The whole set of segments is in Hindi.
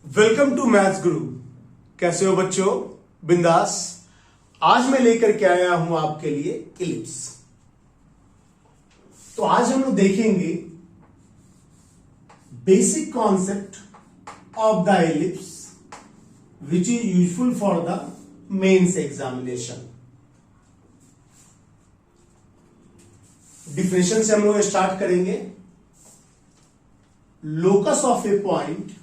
वेलकम टू मैथ्स गुरु। कैसे हो बच्चों? बिंदास। आज मैं लेकर के आया हूं आपके लिए इलिप्स। तो आज हम लोग देखेंगे basic concept of the ellipse which is useful for the mains examination. Definition से हम लोग स्टार्ट करेंगे। Locus of a point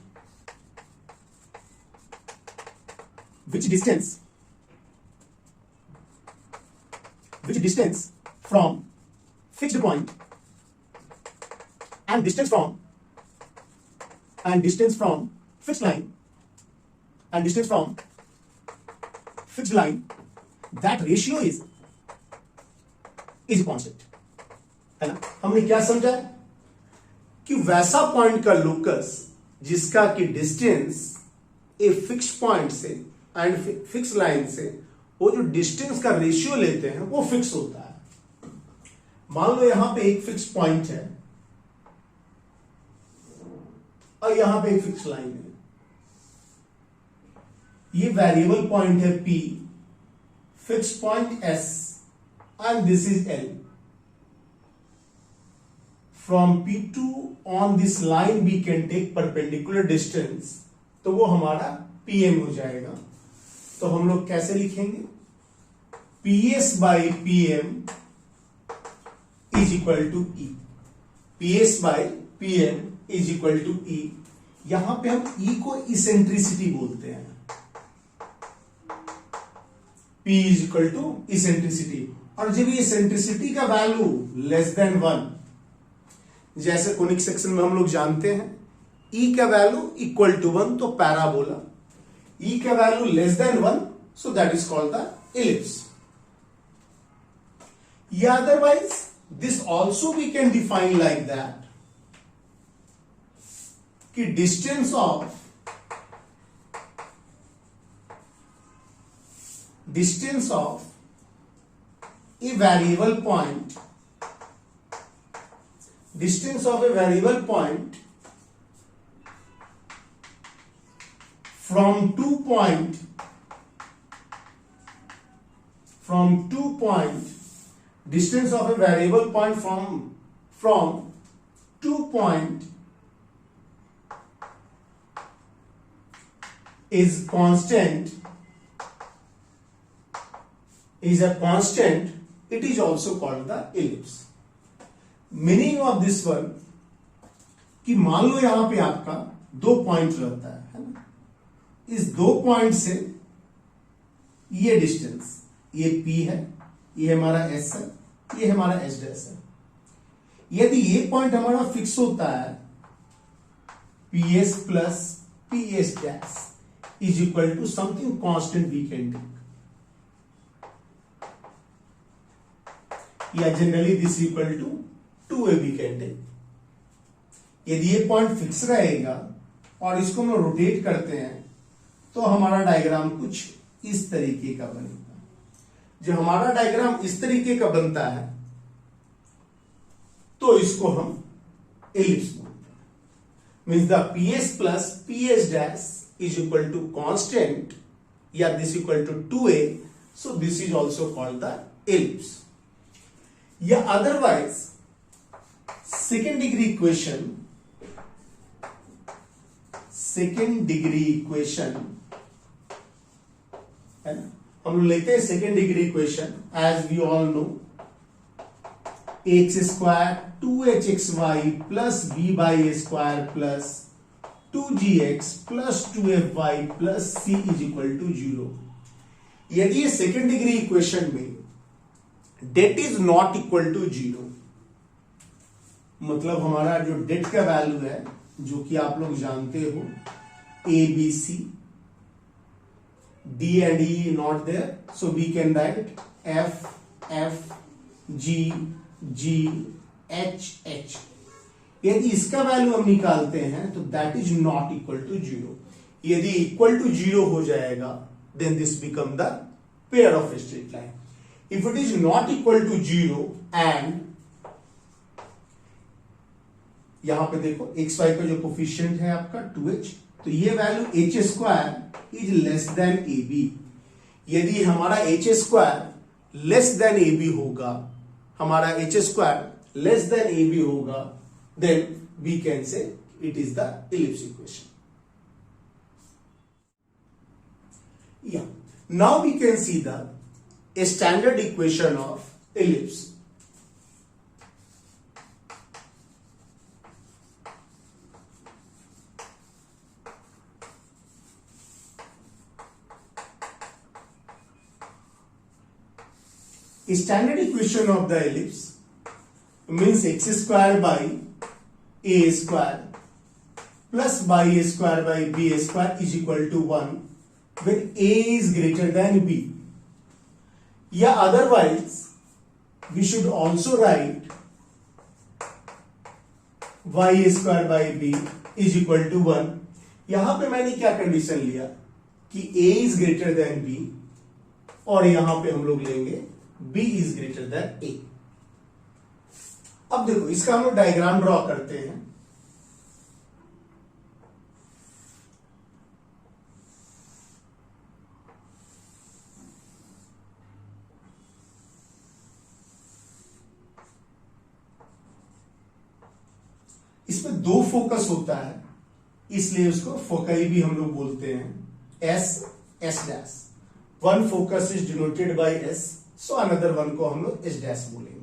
which distance from fixed point and distance from fixed line and distance from fixed line, that ratio is constant, है ना। हमने क्या समझा कि वैसा पॉइंट का लोकस जिसका कि डिस्टेंस ए फिक्स पॉइंट से एंड फिक्स लाइन से वो जो डिस्टेंस का रेशियो लेते हैं वो फिक्स होता है। मान लो यहां पे एक फिक्स पॉइंट है और यहां पे एक फिक्स लाइन है। ये वेरिएबल पॉइंट है P, fix point S and this is L। From P2 on this line we can take perpendicular distance, तो वो हमारा PM हो जाएगा। तो हम लोग कैसे लिखेंगे? PS by PM is equal to E। PS by PM is equal to E। यहां पे हम E को इसेंट्रिसिटी बोलते हैं। P is equal to eccentricity. और जब ये इसेंट्रिसिटी का वैल्यू लेस देन 1, जैसे कोनिक सेक्शन में हम लोग जानते हैं E का वैल्यू इक्वल टू 1 तो पैराबोला, E का value less than 1 so that is called the ellipse. Yeah, otherwise this also we can define like that कि distance of a variable point from two point distance of a variable point from 2 point is a constant, it is also called the ellipse. Meaning of this one कि मान लो यहां पे आपका 2 पॉइंट रहता है ना। इस 2 पॉइंट से ये डिस्टेंस, ये P है, ये हमारा S है, ये हमारा S डैश है। यदि ये पॉइंट हमारा फिक्स होता है PS plus PS dash is equal to something constant we can take, या generally this equal to 2a we can take. यदि ये पॉइंट फिक्स रहेगा और इसको हम रोटेट करते हैं तो हमारा डायग्राम कुछ इस तरीके का बनेगा। जो हमारा डायग्राम इस तरीके का बनता है तो इसको हम एलिप्स बोलते हैं। Means the PS plus PS dash is equal to constant, या this equal to 2a, so this is also called the ellipse. या अदरवाइज सेकेंड डिग्री इक्वेशन है ना। हम लोग लेते हैं second degree equation. As we all know x square 2hxy plus b by a square plus 2gx plus 2fy plus c is equal to 0। यदि ये सेकेंड डिग्री इक्वेशन में that is not equal to 0, मतलब हमारा जो डेट का वैल्यू है जो कि आप लोग जानते हो ABC, D and E not there, so we can write F, G, H, H। यदि इसका वैल्यू हम निकालते हैं तो that is not equal to 0। यदि इक्वल टू 0 हो जाएगा then this become the pair of straight line. If it is not equal to 0 and यहां पे देखो एक्स वाई का जो कोफिशिएंट है आपका 2h, तो ये value H square is less than A B. यदि हमारा H square less than A B होगा, हमारा H square less than A B होगा, then we can say it is the ellipse equation. Yeah. Now we can see the standard equation of ellipse. Standard equation of the ellipse means x square by a square plus by a square by b square is equal to 1 when a is greater than b. या otherwise we should also write y square by b is equal to 1. यहां पे मैंने क्या कंडीशन लिया कि a is greater than b और यहां पे हम लोग लेंगे b is greater than a. अब देखो इसका हम लोग डायग्राम ड्रॉ करते हैं। इसमें दो फोकस होता है, इसलिए उसको फोकाई भी हम लोग बोलते हैं। S S dash, one focus is denoted by S, so another one को हम लोग एस डैश बोलेंगे।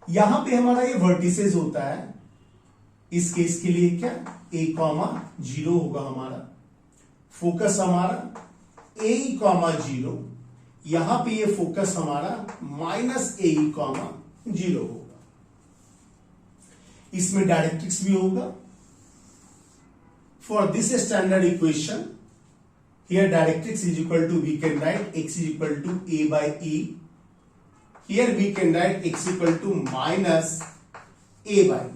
यहां पे हमारा ये वर्टिसेस होता है, इस केस के लिए क्या a कॉमा 0 होगा हमारा फोकस, हमारा a कॉमा 0, यहां पे ये फोकस हमारा माइनस a कॉमा 0 होगा। इसमें डायरेक्ट्रिक्स भी होगा। For this standard equation here directrix is equal to, we can write x is equal to a by e, here we can write x equal to minus a by e।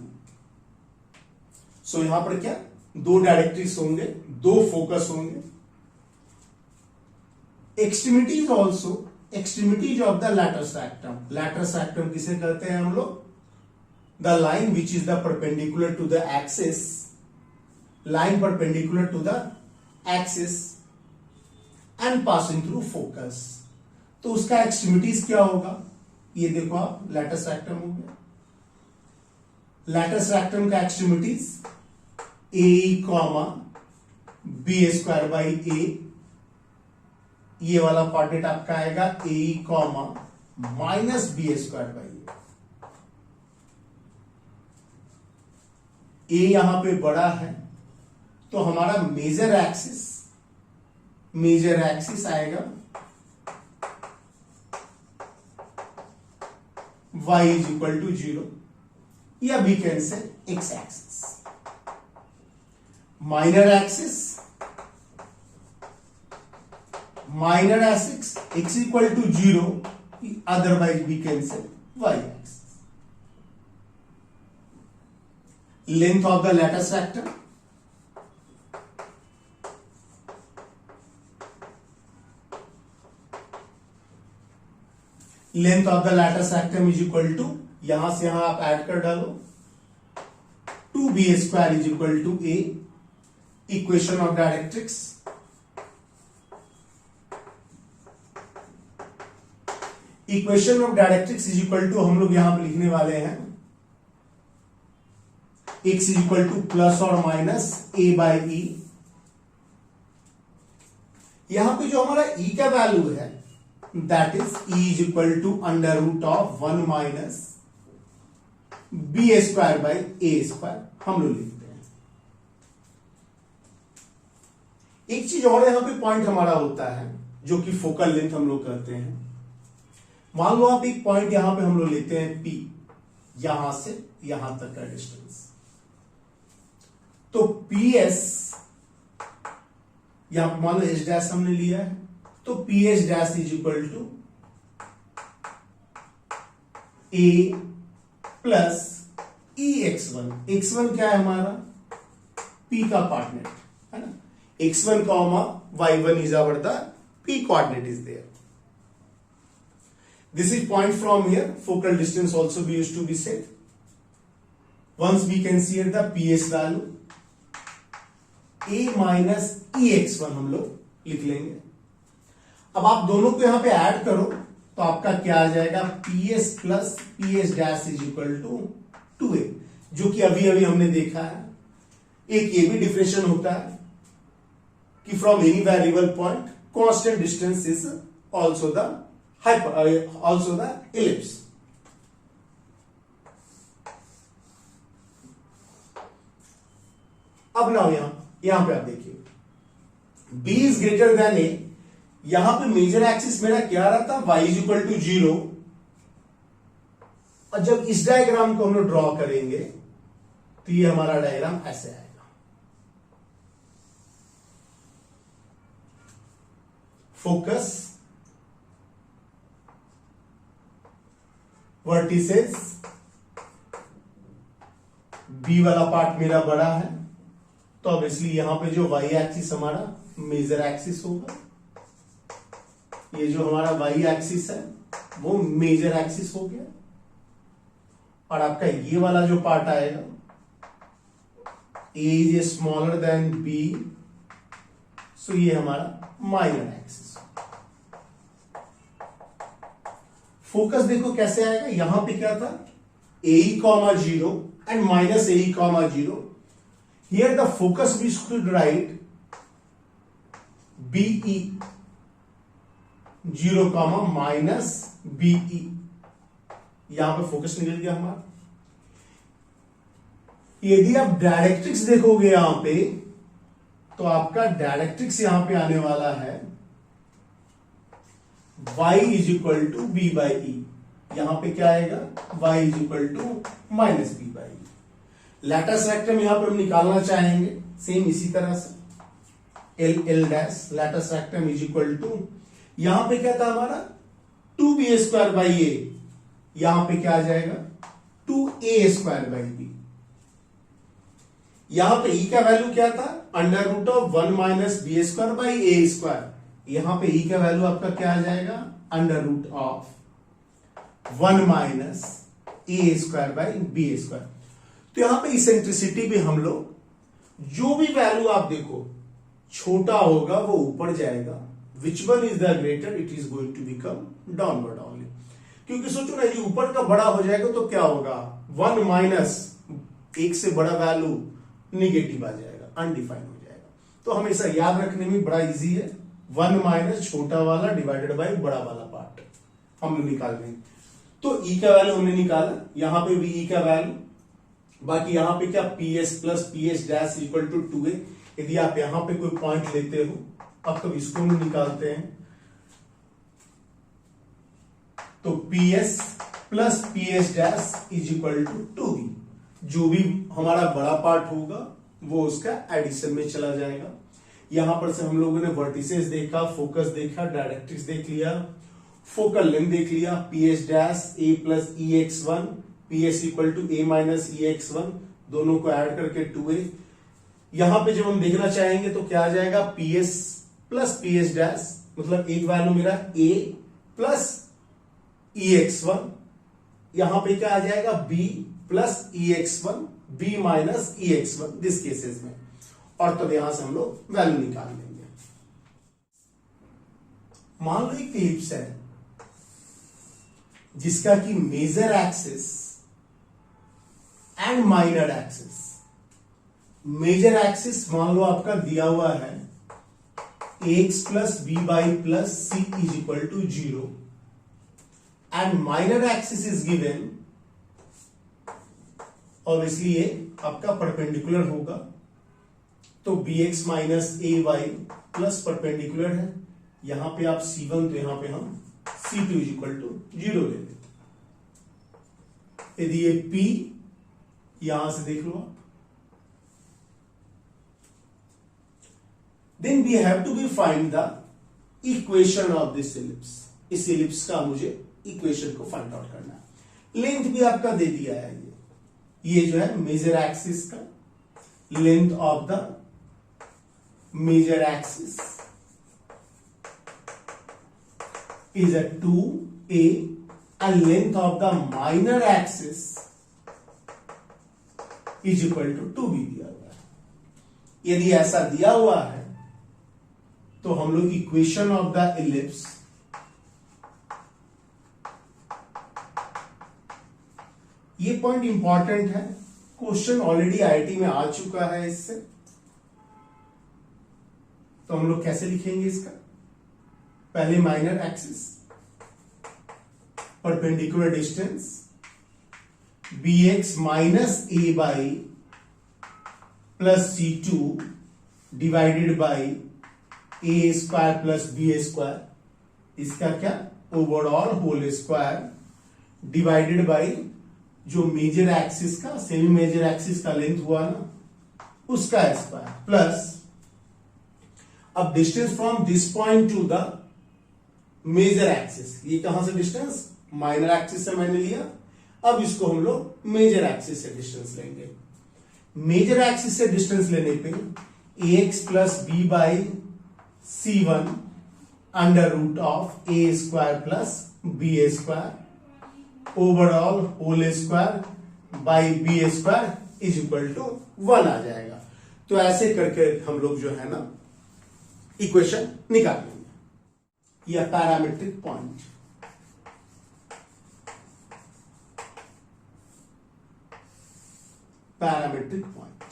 So यहां पर क्या दो डायरेक्ट्रिक्स होंगे, दो फोकस होंगे। Extremities also, extremities of the latus rectum, latus rectum किसे कहते हैं हम लोग? The line which is the perpendicular to the axis, line perpendicular to the axis and passing through focus। तो उसका एक्सट्रीमिटीज क्या होगा? ये देखो आप, लैटर सैक्टम हो गया। लैटर सैक्टम का extremities A comma B square by A, ये वाला पार्ट आपका आएगा A comma minus B square by A. यहां पे बड़ा है तो हमारा मेजर एक्सिस आएगा y इज इक्वल टू 0, या we can say x axis. Minor axis x equal to 0, otherwise we can say y axis. Length of the latter sector, length of the latter sectum is equal to, यहां से यहां आप ऐड कर डालो, 2b square is equal to a, equation of directrix. Equation of directrix is equal to हम लोग यहां पर लिखने वाले हैं x is equal to plus और माइनस a बाई ई। यहां पे जो हमारा e का वैल्यू है that is e is equal to under root of 1 minus B square by a square हम लोग लिखते हैं। एक चीज और यहां पे पॉइंट हमारा होता है जो कि फोकल लेंथ हम लोग करते हैं। मान लो आप एक पॉइंट यहां पे हम लोग लेते हैं P, यहां से यहां तक का डिस्टेंस, तो PS यहां मान लो एच डैश हमने लिया है, तो PS dash is equal to a plus e x1। x1 क्या है हमारा? P का कोऑर्डिनेट है ना, x1 comma y1 is our the P coordinate is there. This is point from here, focal distance also we used to be set. Once we can see the PS value, A minus e x one हम लोग लिख लेंगे। अब आप दोनों को यहां पे ऐड करो तो आपका क्या आ जाएगा, p s plus p s dash is equal to 2a, जो कि अभी अभी हमने देखा है। एक ये भी डिफरेंशियल होता है कि from any variable point constant distance is also the also the ellipse. अब ना यहां पे आप देखिए, b is greater then a, यहां पे मेजर एक्सिस मेरा क्या रहा था, y इज इक्वल टू 0। और जब इस डायग्राम को हम लोग ड्रॉ करेंगे तो ये हमारा डायग्राम ऐसे आएगा। फोकस, वर्टिसेस, बी वाला पार्ट मेरा बड़ा है तो अब इसलिए यहां पे जो y एक्सिस हमारा मेजर एक्सिस होगा, ये जो हमारा y एक्सिस है वो मेजर एक्सिस हो गया। और आपका ये वाला जो पार्ट आएगा, a is smaller than b, सो ये हमारा माइनर एक्सिस। फोकस देखो कैसे आएगा, यहां पे क्या था, a comma 0 and minus a comma 0। Here the focus we should write BE 0 comma minus BE, यहां पे फोकस निकल गया हमारा। यदि आप डायरेक्ट्रिक्स देखोगे यहां पे तो आपका डायरेक्ट्रिक्स यहां पे आने वाला है y is equal to B by ई। यहां पे क्या आएगा, y is equal to minus B by E. Latus rectum यहां पे हम निकालना चाहेंगे सेम इसी तरह से, L L dash latus rectum is equal to, यहां पे क्या था हमारा 2b स्क्वायर बाई ए, यहां पे क्या आ जाएगा 2a स्क्वायर बाई बी। यहां पे e का वैल्यू क्या था, under root of 1 minus B square by a square. यहां पे e का वैल्यू आपका क्या आ जाएगा, under root of 1 minus a square by B square. तो यहां पे इसेंट्रिसिटी भी हम लोग जो भी वैल्यू आप देखो छोटा होगा वो ऊपर जाएगा, which one is the greater it is going to become downward only. क्योंकि सोचो ना, यदि ऊपर का बड़ा हो जाएगा तो क्या होगा, 1 माइनस एक से बड़ा वैल्यू निगेटिव आ जाएगा, अनडिफाइंड हो जाएगा। तो हमेशा याद रखने में बड़ा इजी है, 1 माइनस छोटा वाला डिवाइडेड बाई बड़ा वाला पार्ट हम लोग निकाल रहे हैं। तो ई का वैल्यू हमने निकाला, यहां पे भी ई का वैल्यू, बाकी यहां पे क्या p s plus p s dash equal to 2a। यदि आप यहां पे कोई पॉइंट लेते हो, अब तो इसको भी निकालते हैं, तो p s plus p s dash is equal to 2b। जो भी हमारा बड़ा पार्ट होगा वो उसका एडिशन में चला जाएगा। यहां पर से हम लोगों ने वर्टिसेस देखा, फोकस देखा, डायरेक्ट्रिक्स देख लिया, फोकल लेंथ देख लिया, p s dash a plus e x one, p s equal to a minus e x one, दोनों को ऐड करके 2a। यहां पे जब हम देखना चाहेंगे तो क्या आ जाएगा, p s plus p s dash, मतलब एक वैल्यू मेरा a plus e x one, यहां पे क्या आ जाएगा b plus e x one, b minus e x one this cases में, और तब यहां से हम लोग वैल्यू निकाल लेंगे। मान लो एक इलिप्स है जिसका कि major axis and minor axis, major axis मान लो आपका दिया हुआ है x plus b by plus c is equal to 0 and minor axis is given, और इसलिए आपका परपेंडिकुलर होगा, तो b x minus a y plus perpendicular है, यहां पे आप C1 तो यहां पे हम C2 इज इक्वल टू 0 ले लेते। यदि ये P यहां से देख लो आप, then we have to be find the equation of this ellipse. इस इलिप्स का मुझे इक्वेशन को फाइंड आउट करना है। लेंथ भी आपका दे दिया है, ये जो है मेजर एक्सिस का length of the major axis is a 2a and length of the minor axis is equal to 2b दिया हुआ है। यदि ऐसा दिया हुआ है तो हम लोग इक्वेशन ऑफ द इलिप्स ये पॉइंट इंपॉर्टेंट है, क्वेश्चन ऑलरेडी आईआईटी में आ चुका है इससे। तो हम लोग कैसे लिखेंगे इसका? पहले minor axis, perpendicular distance bx minus a by plus c2 divided by a square plus b square, इसका क्या overall whole square divided by जो मेजर एक्सिस का सेमी मेजर एक्सिस का लेंथ हुआ ना उसका स्क्वायर, प्लस अब distance from this point to the major axis, ये कहां से डिस्टेंस? माइनर एक्सिस से मैंने लिया, अब इसको हम लोग मेजर एक्सिस से डिस्टेंस लेंगे। मेजर एक्सिस से डिस्टेंस लेने पे ax plus b by c1 under root of a square plus b square overall whole square by B square is equal to 1 आ जाएगा। तो ऐसे करके हम लोग जो है ना इक्वेशन निकाल लेंगे। यह parametric point, parametric point,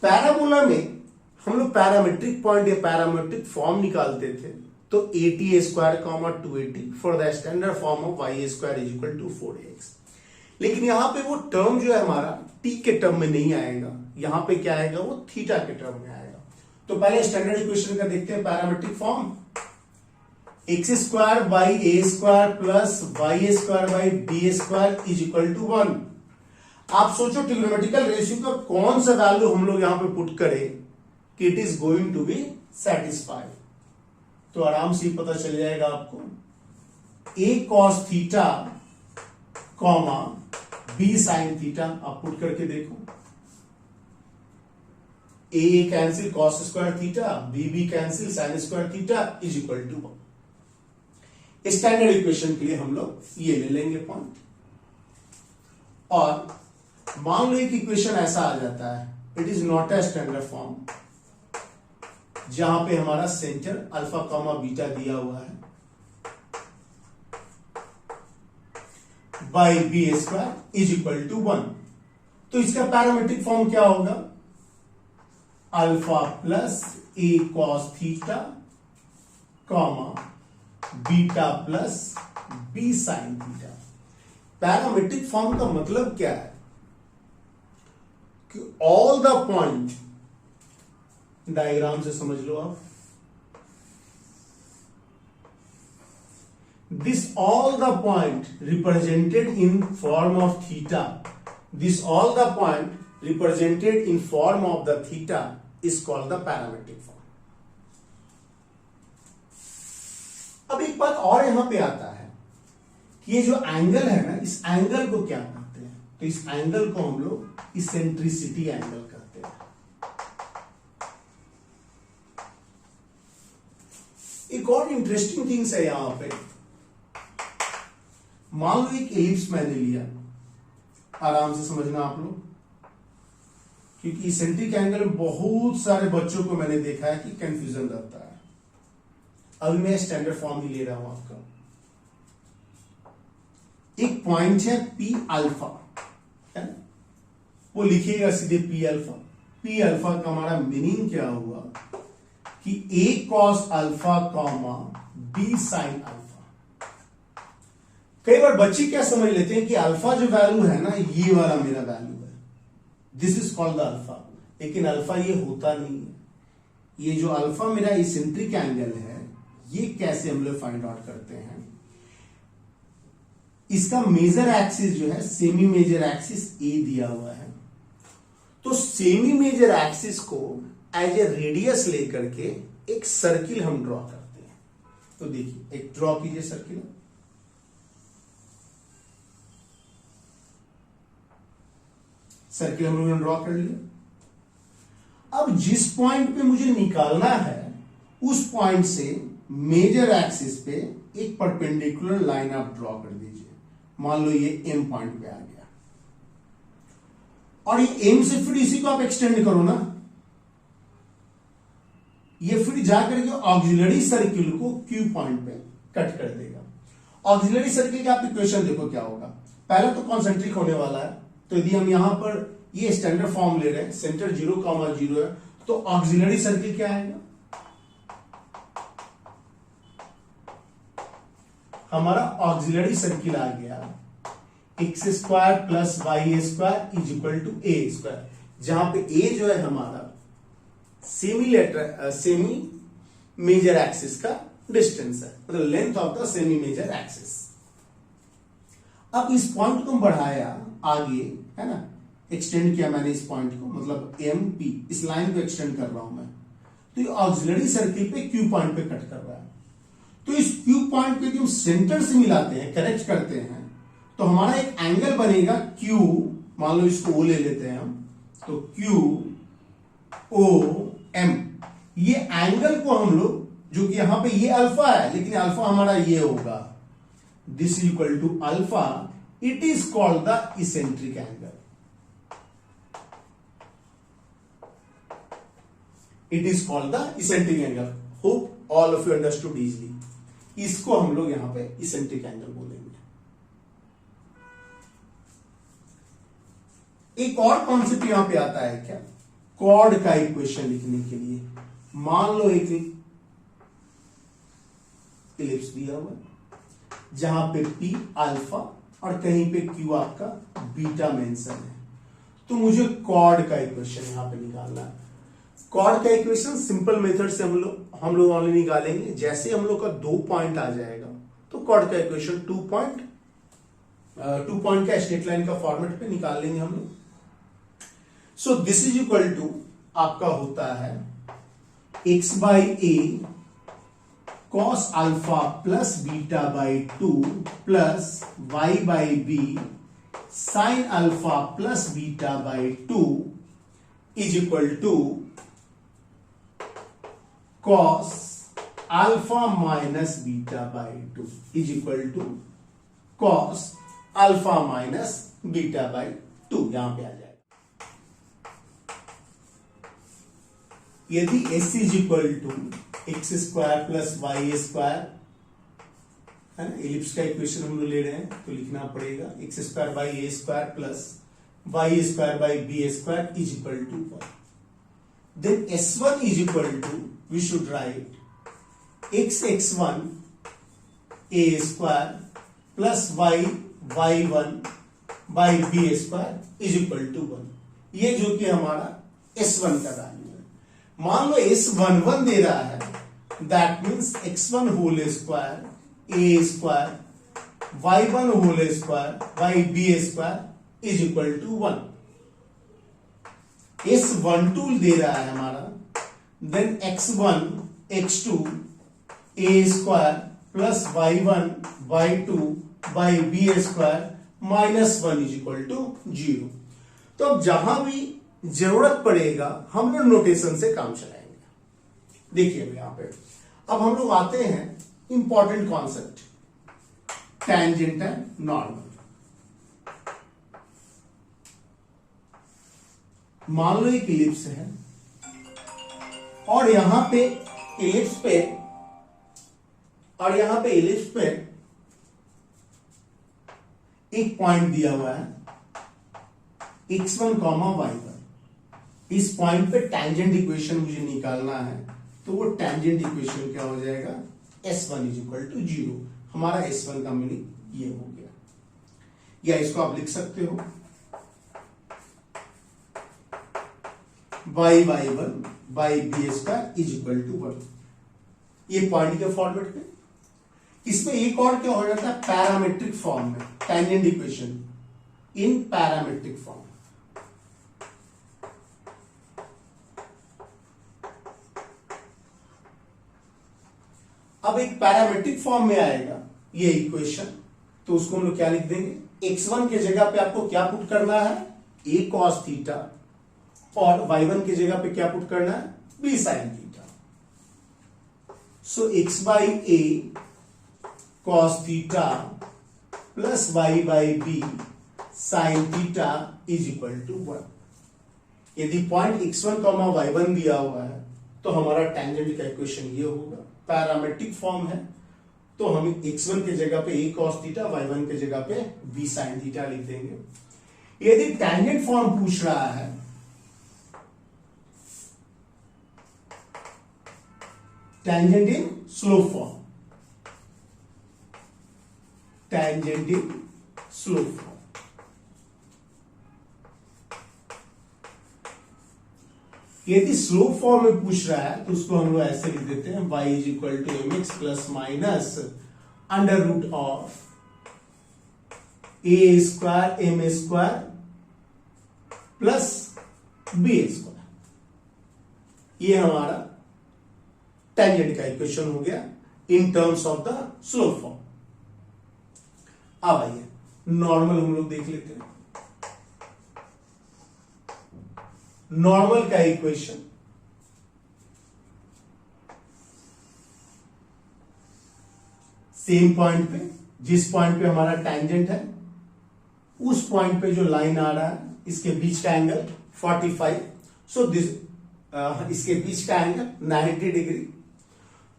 parabola में हम लोग पैरामीट्रिक पॉइंट या पैरामीट्रिक फॉर्म निकालते थे तो 80 square comma 280 for the standard form of y square is equal to 4ax। लेकिन यहां पे वो टर्म जो है हमारा t के टर्म में नहीं आएगा, यहां पे क्या आएगा? वो थीटा के टर्म में आएगा। तो पहले स्टैंडर्ड इक्वेशन का देखते हैं parametric form, x square by a square plus y square by B square is equal to 1। आप सोचो ट्रिग्नोमेट्रिकल रेशियो का कौन सा वैल्यू हम लोग यहां पे पुट करें कि it is going to be satisfied. तो आराम से पता चल जाएगा आपको, a cos theta comma b sine theta, आप पुट करके देखो, a cancel cos square theta, b cancel sine square theta is equal to 1। Standard equation के लिए हम लोग ये ले लेंगे पॉइंट। और मान लो एक इक्वेशन ऐसा आ जाता है, it is not a standard form, जहां पे हमारा सेंटर अल्फा कॉमा बीटा दिया हुआ है by B square is equal to 1। तो इसका पैरामीट्रिक फॉर्म क्या होगा? Alpha plus A cos theta comma beta plus B sine theta. Parametric form का मतलब क्या है कि ऑल द पॉइंट, डायग्राम से समझ लो आप, this all the point represented in form of theta, this all the point represented in form of the theta is called the parametric form। अब एक बात और यहां पे आता है कि ये जो एंगल है ना, इस एंगल को क्या कहते हैं? तो इस एंगल को हम लोग इसेंट्रिसिटी एंगल कहते हैं। एक और इंटरेस्टिंग थिंग्स है यहां पे, मान लो एक एलिप्स मैंने लिया, आराम से समझना आप लोग, क्योंकि इसेंट्रिक एंगल में बहुत सारे बच्चों को मैंने देखा है कि कंफ्यूजन रहता है। अभी मैं स्टैंडर्ड फॉर्म ही ले रहा हूं आपका। एक पॉइंट है पी अल्फा, है ना, वो लिखिएगा सीधे पी अल्फा। पी अल्फा का हमारा मीनिंग क्या हुआ कि A cos alpha comma B sine alpha. कई बार बच्चे क्या समझ लेते हैं कि अल्फा जो वैल्यू है ना, ये वाला मेरा वैल्यू है, this is called the alpha. लेकिन अल्फा ये होता नहीं है। ये जो अल्फा मेरा इसेंट्रिक एंगल है, ये कैसे हम लोग फाइंड आउट करते हैं? इसका मेजर एक्सिस जो है, सेमी मेजर एक्सिस ए दिया हुआ है, तो सेमी मेजर एक्सिस को एज ए रेडियस लेकर के एक सर्किल हम ड्रॉ करते हैं। तो देखिए, एक ड्रॉ कीजिए सर्किल, सर्किल हम लोगों ने ड्रॉ कर लिया। अब जिस पॉइंट पे मुझे निकालना है, उस पॉइंट से मेजर एक्सिस पे एक परपेंडिकुलर लाइन आप ड्रॉ कर दीजिए। मान लो ये एम पॉइंट पे आ गया, और ये एम से फिर इसी को आप एक्सटेंड करो ना, ये फिर जाकर के ऑक्सिलरी सर्किल को क्यू पॉइंट पे कट कर देगा। ऑक्सिलरी सर्किल का आप इक्वेशन देखो क्या होगा। पहला तो कॉन्सेंट्रिक होने वाला है, तो यदि हम यहां पर ये स्टैंडर्ड फॉर्म ले रहे हैं, सेंटर 0,0 है, तो ऑक्सिलरी सर्किल क्या आएगा, हमारा ऑक्सिलरी सर्किल आ गया x square plus y square is equal to A square, जहां पे ए जो है हमारा सेमी मेजर एक्सिस का डिस्टेंस है, मतलब length of the semi major axis. अब इस पॉइंट को बढ़ाया आगे, है ना, एक्सटेंड किया मैंने इस पॉइंट को, मतलब एम पी, इस लाइन को एक्सटेंड कर रहा हूं मैं, तो ये ऑक्सिलरी सर्किल पे क्यू पॉइंट पे कट कर रहा है। तो इस क्यू पॉइंट पे हम सेंटर से मिलाते हैं, कनेक्ट करते हैं, तो हमारा एक एंगल बनेगा क्यू, मान लो इसको ओ ले लेते हैं हम, तो क्यू ओ एम। ये एंगल को हम लोग, जो कि यहां पे ये अल्फा है, लेकिन अल्फा हमारा ये होगा, this equal to alpha, it is called the eccentric angle. It is called the eccentric angle. Hope all of you understood easily. इसको हम लोग यहां पे इसेंट्रिक एंगल बोलेंगे। एक और कॉन्सेप्ट यहां पे आता है क्या, कॉर्ड का इक्वेशन लिखने के लिए। मान लो एक इलिप्स दिया हुआ है, जहां पे पी अल्फा और कहीं पे क्यू आपका बीटा मेंशन है, तो मुझे कॉर्ड का इक्वेशन यहां पे निकालना है। कॉर्ड का इक्वेशन सिंपल मेथड से हम लोग ऑनली निकालेंगे। जैसे हम लोग का 2 पॉइंट आ जाएगा, तो कॉर्ड का इक्वेशन 2 पॉइंट का स्ट्रेट लाइन का फॉर्मेट पे निकाल लेंगे हम लोग। So this is equal to आपका होता है x by a cos alpha plus beta by 2 plus y by b sine alpha plus beta by 2 is equal to cos alpha minus beta by 2 is equal to cos alpha minus beta by 2। यहां पे आ जाएगा। यदि s is equal to x square plus y square, है ना, एलिप्स का इक्वेशन हम लोग ले रहे हैं, तो लिखना पड़ेगा x square by a square plus y square by B square is equal to 1। Then s1 is equal to, we should write x1 a square plus y1 by B square is equal to 1। ये जो कि हमारा s1 का वैल्यू है। मान लो s11 दे रहा है, that means x1 whole square a square y1 whole square by B square is equal to 1। s12 दे रहा है हमारा, then x1 x2 a square plus y1 y2 by B square minus 1 is equal to 0। तो अब जहां भी जरूरत पड़ेगा हम लोग नोटेशन से काम चलाएंगे। देखिए यहां पे अब हम लोग आते हैं important concept, tangent and normal. मान लो एक इलिप्स है और यहां पे इलिप्स पे एक पॉइंट दिया हुआ है x1, y1। इस पॉइंट पे टैंजेंट इक्वेशन मुझे निकालना है, तो वो टैंजेंट इक्वेशन क्या हो जाएगा, s1 इज इक्वल टू 0। हमारा s1 का मीनिंग ये हो गया, या इसको आप लिख सकते हो y1 by B square is equal to 1। ये पॉइंट के फॉर्मेट पे। इसमें एक और क्या हो जाता है, पैरामेट्रिक फॉर्म में, tangent equation in parametric form. अब एक पैरामेट्रिक फॉर्म में आएगा ये इक्वेशन, तो उसको हम लोग क्या लिख देंगे, x1 के जगह पे आपको क्या पुट करना है, a cos थीटा, और y1 की जगह पे क्या पुट करना है, b sin theta. So x by a cos theta plus y by b sin theta is equal to 1। यदि पॉइंट x1 कॉमा y1 दिया हुआ है तो हमारा टेंजेंट का इक्वेशन ये होगा। पैरामेट्रिक फॉर्म है तो हम x1 के जगह पे a cos थीटा, y1 के जगह पे b sin थीटा लिख देंगे। यदि टेंजेंट फॉर्म पूछ रहा है, टेंजेंट इन स्लोप फॉर्म, टेंजेंट इन स्लोप फॉर्म, यदि स्लोप फॉर्म में पूछ रहा है तो उसको हम लोग ऐसे लिख देते हैं, y is equal to m x plus minus under root of a square m square plus b square. ये हमारा टेंजेंट का इक्वेशन हो गया in terms of the slope form. अब आइए नॉर्मल हम लोग देख लेते हैं। नॉर्मल का इक्वेशन सेम पॉइंट पे, जिस पॉइंट पे हमारा टेंजेंट है उस पॉइंट पे जो लाइन आ रहा है इसके बीच का एंगल 45, सो दिस इसके बीच का एंगल 90 डिग्री,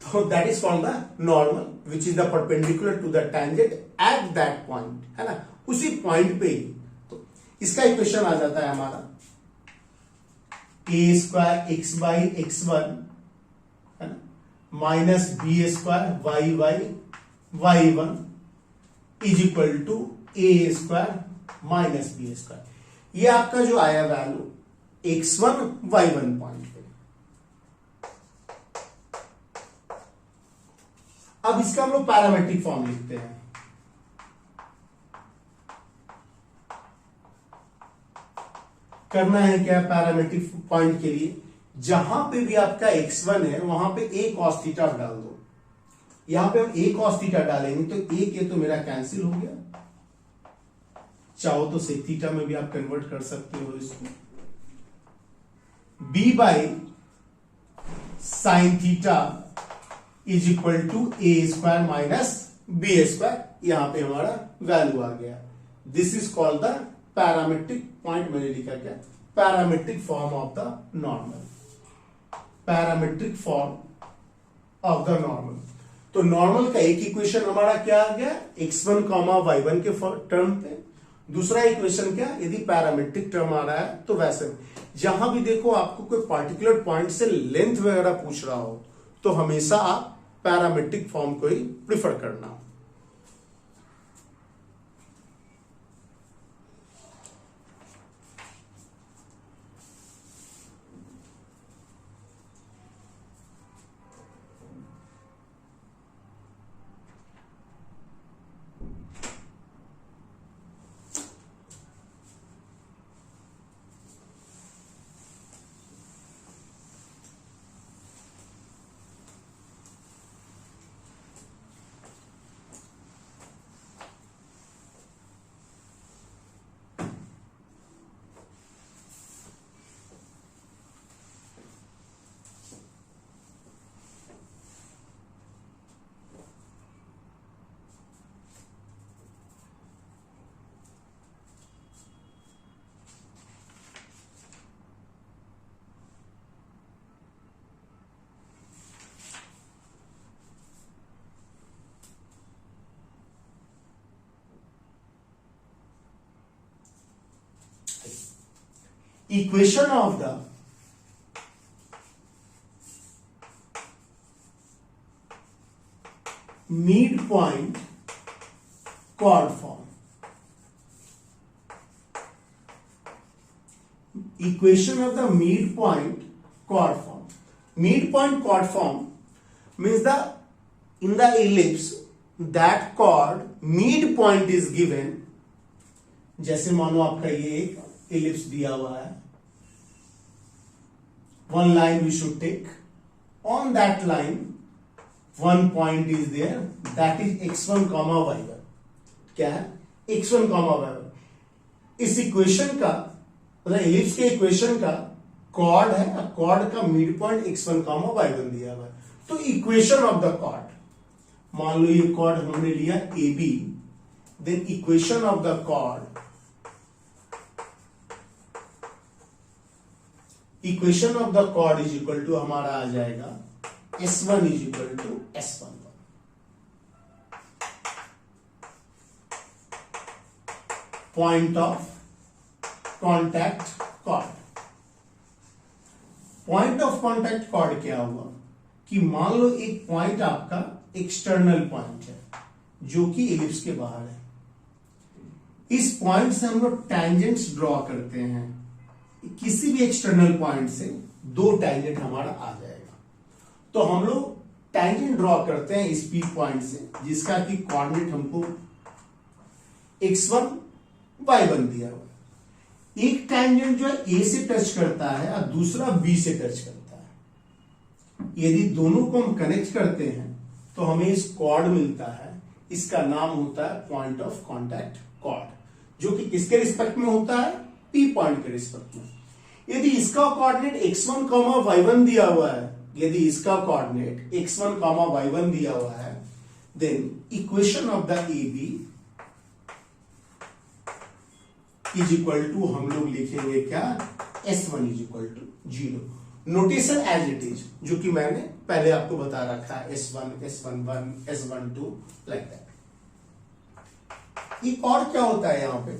तो that is called the normal which is the perpendicular to the tangent at that point, है ना, उसी पॉइंट पे ही। तो इसका इक्वेशन आ जाता है हमारा A square X by X one, है ना, minus B square Y Y Y one is equal to A square minus B square. ये आपका जो आया वैल्यू x1 y1 पॉइंट पे। अब इसका हम लोग पैरामेट्रिक फॉर्म लिखते हैं। करना है क्या पैरामेट्रिक पॉइंट के लिए, जहां पे भी आपका x1 है वहां पे a cos थीटा डाल दो। यहां पे हम a cos थीटा डालेंगे तो a के तो मेरा कैंसिल हो गया, चाहो तो sec थीटा में भी आप कन्वर्ट कर सकते हो इसको। b by sine theta is equal to a square minus B square, यहां पे हमारा वैल्यू आ गया। This is called the parametric point, मैंने लिखा क्या, parametric form of the normal, parametric form of the normal. तो नॉर्मल का एक इक्वेशन हमारा क्या आ गया, x1 कॉमा y1 के टर्म पे। दूसरा इक्वेशन क्या, यदि पैरामेट्रिक टर्म आ रहा है तो वैसे जहां भी देखो आपको कोई पार्टिकुलर पॉइंट से लेंथ वगैरह पूछ रहा हो तो हमेशा आप पैरामेट्रिक फॉर्म को ही प्रिफर करना। Equation of the midpoint chord form. Equation of the midpoint chord form. Midpoint chord form means the in the ellipse that chord midpoint is given. जैसे मानो आपका ये एक ellipse दिया हुआ है, one line we should take, on that line one point is there, that is x1 comma y1, क्या है x1 comma y1। इस इक्वेशन का मतलब एलिप्स के इक्वेशन का कॉर्ड है, कॉर्ड का mid point x1 comma y1 दिया हुआ है। तो इक्वेशन ऑफ द कॉर्ड, मान लो ये कॉर्ड हमने लिया AB, then equation of the chord equation of the chord is equal to हमारा आ जाएगा S1 is equal to S11, point of contact chord. Point of contact chord क्या हुआ कि मान लो एक पॉइंट आपका एक्सटर्नल पॉइंट है जो कि एलिप्स के बाहर है। इस पॉइंट से हम लोग टैंजेंट्स ड्रॉ करते हैं, किसी भी एक्सटर्नल पॉइंट से दो टैंजेंट हमारा आ जाएगा। तो हम लोग टैंजेंट ड्रॉ करते हैं इस पी पॉइंट से जिसका कि कोऑर्डिनेट हमको x1 y1 दिया हुआ। एक टैंजेंट जो है ए से टच करता है और दूसरा बी से टच करता है। यदि दोनों को हम कनेक्ट करते हैं तो हमें इस कॉर्ड मिलता है, इसका नाम होता है पॉइंट ऑफ कॉन्टैक्ट कॉर्ड, जो कि किसके रिस्पेक्ट में होता है, पी पॉइंट के रिस्पेक्ट में। यदि इसका कोऑर्डिनेट x1, y1 दिया हुआ है, यदि इसका कोऑर्डिनेट x1, y1 दिया हुआ है, then equation of the a b is equal to हम लोग लिखेंगे क्या, S1 is equal to 0। Notation as it is, जो कि मैंने पहले आपको बता रखा है, S1, S11, S12 like that. एक और क्या होता है यहां पे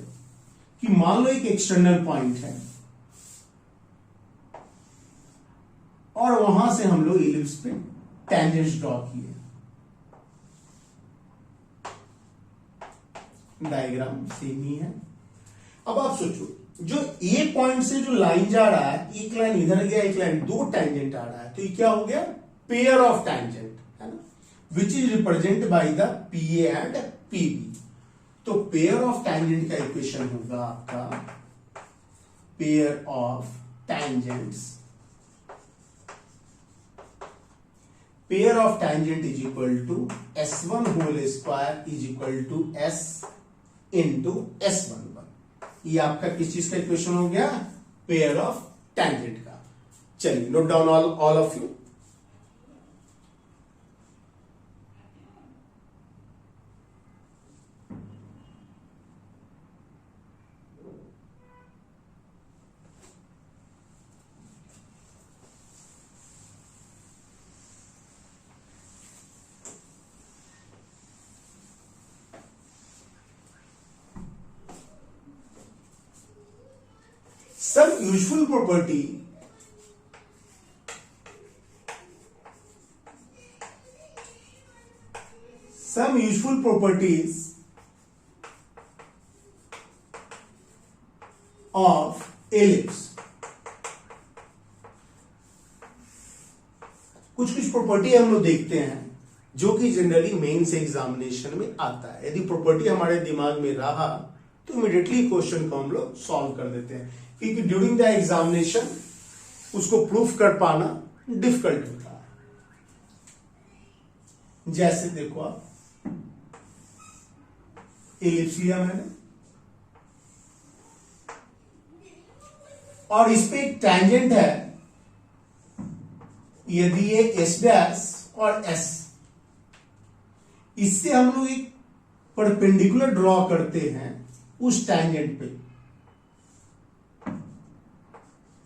कि मान लो एक एक्सटर्नल पॉइंट है और वहां से हम लोग इलिप्स पे टैंजेंट्स ड्रॉ किए। डायग्राम सेम ही है। अब आप सोचो, जो ए पॉइंट से जो लाइन जा रहा है, एक लाइन इधर गया, एक लाइन, दो टैंजेंट आ रहा है, तो ये क्या हो गया, पेयर ऑफ टैंजेंट, है ना, which is represent by the p a and p b. तो पेयर ऑफ टैंजेंट का इक्वेशन होगा आपका pair of tangents, pair of tangent is equal to S1 whole square is equal to S into S11। ये आपका किस चीज का इक्वेशन हो गया, पेयर ऑफ टैंजेंट का। चलिए note down all of you. Some useful property some useful properties of ellipse। कुछ कुछ प्रॉपर्टी हम लोग देखते हैं जो कि जनरली मेंस एग्जामिनेशन में आता है। यदि प्रॉपर्टी हमारे दिमाग में रहा तो इमीडिएटली क्वेश्चन को हम लोग सॉल्व कर देते हैं, क्योंकि ड्यूरिंग द एग्जामिनेशन उसको प्रूफ कर पाना डिफिकल्ट होता है। जैसे देखो आप, एलिप्स लिया मैंने और इस पे एक टैंजेंट है, यदि ये S डैश और S, इससे हम लोग एक परपेंडिकुलर ड्रॉ करते हैं उस टैंजेंट पे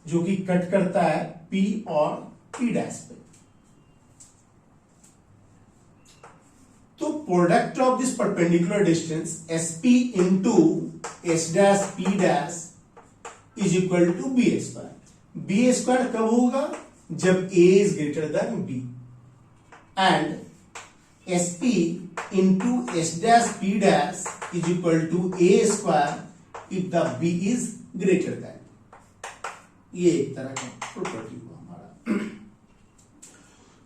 जो कि कट करता है P और P डैश पे। तो product of this perpendicular distance SP into S dash P dash is equal to B square. B square कब होगा, जब A is greater than B, and SP into S dash P dash is equal to A square if the B is greater than. ये एक तरह का प्रॉपर्टी हुआ हमारा।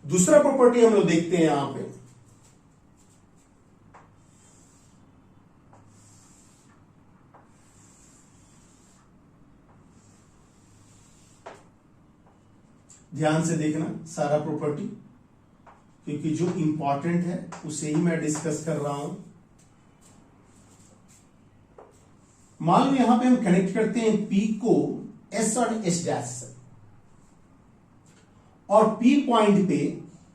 दूसरा प्रॉपर्टी हम लोग देखते हैं यहां पे, ध्यान से देखना सारा प्रॉपर्टी, क्योंकि जो इंपॉर्टेंट है उसे ही मैं डिस्कस कर रहा हूं। मान लो यहां पे हम कनेक्ट करते हैं P को S और S डैश से, और P पॉइंट पे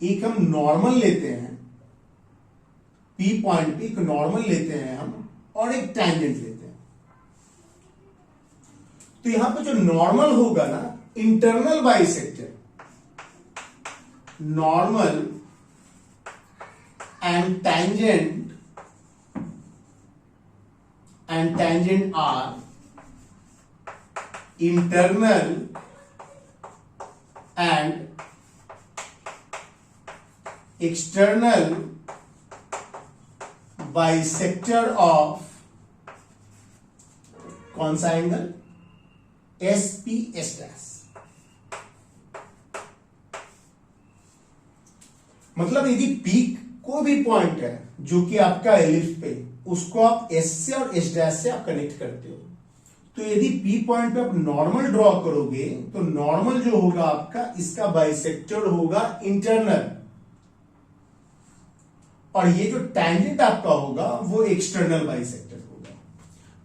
एक हम नॉर्मल लेते हैं, P पॉइंट पे एक नॉर्मल लेते हैं हम और एक टैंजेंट लेते हैं। तो यहां पे जो नॉर्मल होगा ना, internal bisector, normal and tangent are internal and external bisector of कौन सा एंगल, SPS'। मतलब यदि पीक कोई भी पॉइंट है जो कि आपका एलिप्स पे, उसको आप एस से और एस डैश से आप कनेक्ट करते हो, तो यदि पी पॉइंट पे आप नॉर्मल ड्रॉ करोगे तो नॉर्मल जो होगा आपका, इसका बाइसेक्टर होगा इंटरनल, और ये जो टैंजेंट आपका होगा वो एक्सटर्नल बाइसेक्टर होगा।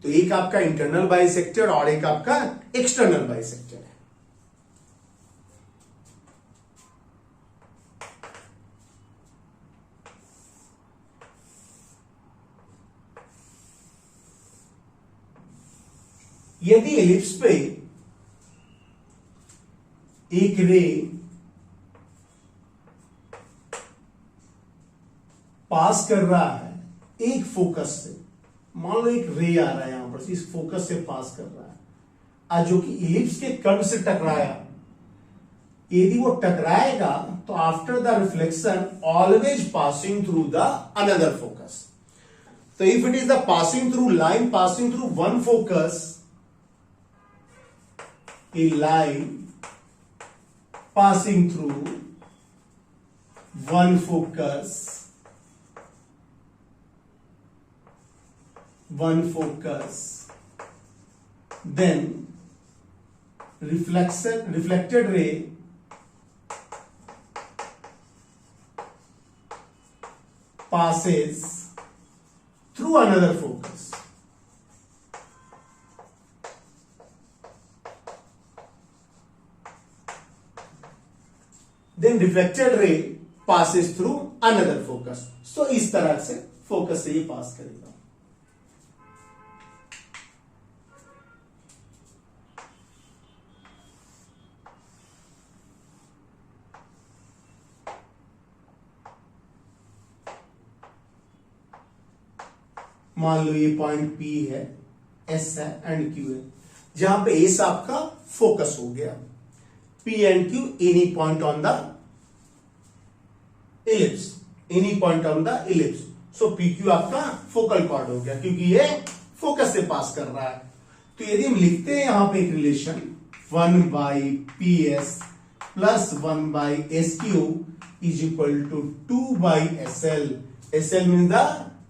तो एक आपका इंटरनल बाइसेक्टर और एक आपका एक्सटर्नल बाइसेक्टर है। यदि एलिप्स पे एक रे पास कर रहा है एक फोकस से, मान लो एक रे आ रहा है यहां पर, इस फोकस से पास कर रहा है, आज जो कि एलिप्स के कर्व से टकराया, यदि वो टकराएगा तो after the reflection always passing through the another focus. तो if it is the passing through line passing through one focus, a line passing through one focus, then reflected ray passes through another focus, then reflected ray passes through another focus। so इस तरह से फोकस से ये पास करेगा। मान लो ये पॉइंट P है, S है एंड Q है, जहां पे S आपका फोकस हो गया, P and Q any point on the ellipse, any point on the ellipse, so PQ आपका फोकल कॉर्ड हो गया क्योंकि ये फोकस से पास कर रहा है। तो यदि हम लिखते हैं यहां पे एक relation 1/PS plus 1/SQ is equal to 2/SL, SL mean the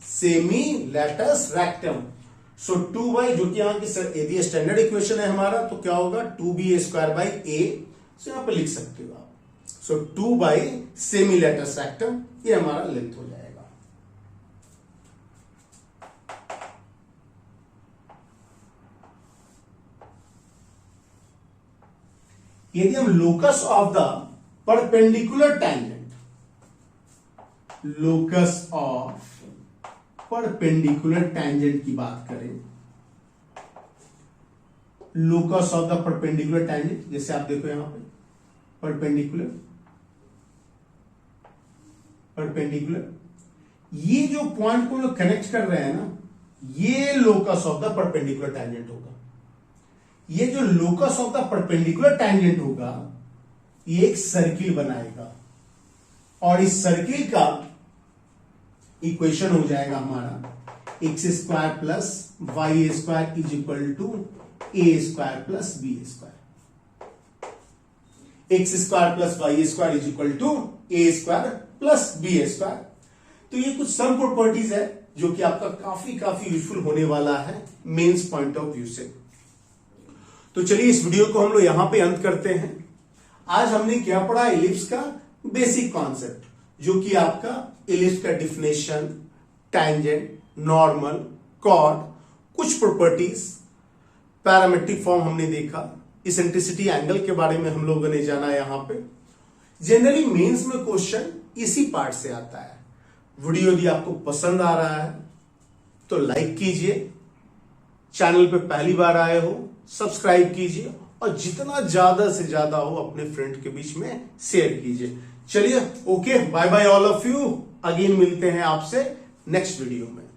semi latus rectum, so 2 जो कि यहां की यदि स्टैंडर्ड इक्वेशन है हमारा तो क्या होगा 2B² सो यहां पे लिख सकते हो आप, सो 2 सेमी लैटस रेक्टम, ये हमारा लेंथ हो जाएगा। यदि हम locus of the perpendicular tangent, locus of perpendicular tangent की बात करें, locus of the perpendicular tangent, जैसे आप देखो यहां पे परपेंडिकुलर, ये जो पॉइंट को कनेक्ट कर रहे हैं ना, ये locus of the perpendicular tangent होगा। ये जो locus of the perpendicular tangent होगा, ये एक सर्किल बनाएगा और इस सर्किल का इक्वेशन हो जाएगा हमारा x² plus y² is equal to a² plus b², x² plus y² is equal to a² plus b²। तो ये कुछ सम प्रॉपर्टीज है जो कि आपका काफी यूजफुल होने वाला है मेंस पॉइंट ऑफ व्यू से। तो चलिए इस वीडियो को हम लोग यहां पे अंत करते हैं। आज हमने क्या पढ़ा, इलिप्स का बेसिक कॉन्सेप्ट, जो कि आपका इलिप्स का डिफिनेशन, टैंजेंट, नॉर्मल, कॉर्ड, कुछ प्रॉपर्टीज, पैरामेट्रिक फॉर्म हमने देखा, इसेंट्रिसिटी एंगल के बारे में हम लोगों ने जाना। यहां पे जनरली मेंस में क्वेश्चन इसी पार्ट से आता है। वीडियो यदि आपको पसंद आ रहा है तो लाइक कीजिए, चैनल पे पहली बार आए हो सब्सक्राइब कीजिए और जितना ज्यादा से ज्यादा हो अपने फ्रेंड के बीच में शेयर कीजिए। चलिए, okay, bye bye all of you. Again मिलते हैं आपसे नेक्स्ट वीडियो में।